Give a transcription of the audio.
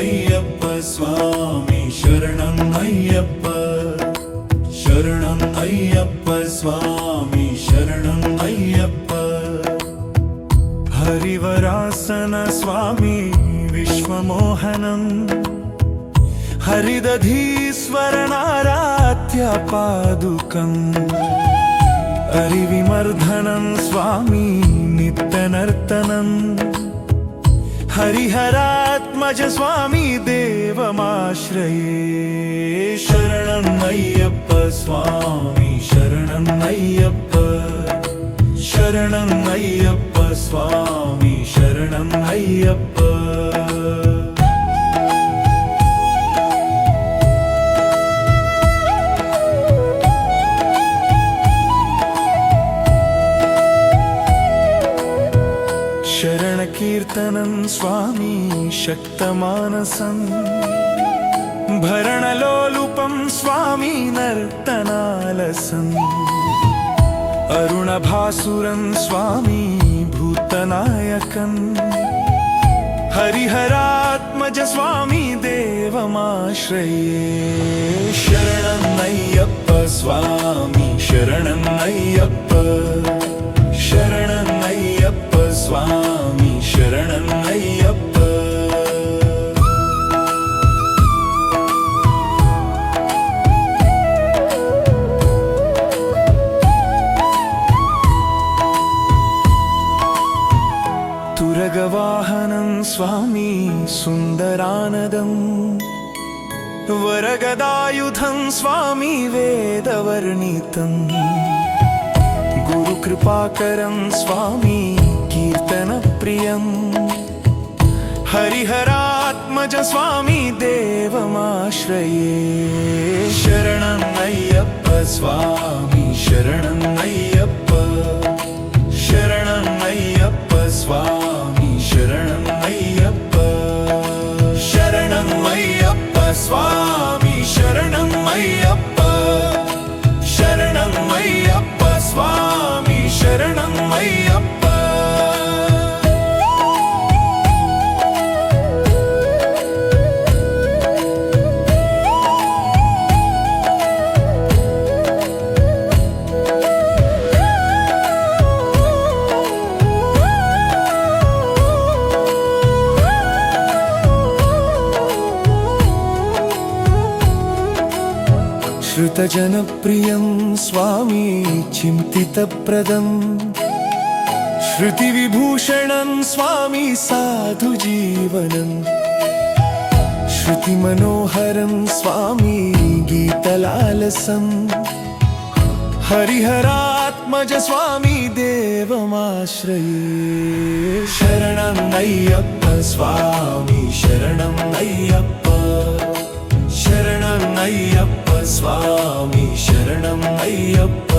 అయ్యప్ప స్వామి శరణం అయ్యప్ప శరణం అయ్యప్ప స్వామి శరణం అయ్యప్ప హరివరాసన స్వామి విశ్వమోహనం హరిదధీశ్వరనారాత్య పాదుకం హరివిమర్ధనం స్వామి నిత్యనర్తనం హరిహరాత్మజ స్వామి దేవమాశ్రయే శరణం అయ్యప్ప స్వామి శరణం అయ్యప్ప శరణం అయ్యప్ప స్వామి శరణం అయ్యప్ప కీర్తనం స్వామి శక్తమానసం భరణలోలుపం స్వామి నర్తనాలసం అరుణభాసురం స్వామి భూతనాయకం హరిహరాత్మజ స్వామి దేవమాశ్రయే శరణం అయ్యప్ప స్వామి శరణం అయ్యప్ప శరణం అయ్యప్ప స్వామి శరణం అయ్యప్ప తురగవాహనం స్వామి సుందరానదం వరగదాయుధం స్వామి వేదవర్ణితం గురుకృపాకరం స్వామి కీర్తన ప్రియం హరిహరాత్మజ స్వామి దేవమాశ్రయే శరణం అయ్యప్ప స్వామి శరణం అయ్యప్ప శరణం అయ్యప్ప స్వామి శరణం అయ్యప్ప శరణం అయ్యప్ప స్వామి శరణం అయ్యప్ప శరణం అయ్యప్ప స్వామి శరణం అయ్యప్ప श्रुतजनप्रियं स्वामी चिन्तितप्रदं श्रुतिविभूषणं स्वामी साधुजीवनं श्रुतिमनोहरं स्वामी गीतलालसं हरिहरात्मज स्वामी देवमाश्रये शरणं अय्यप्प स्वामी शरणं अय्यप्प शरणं अय्यप्प स्वामी शरणं अय्यप्प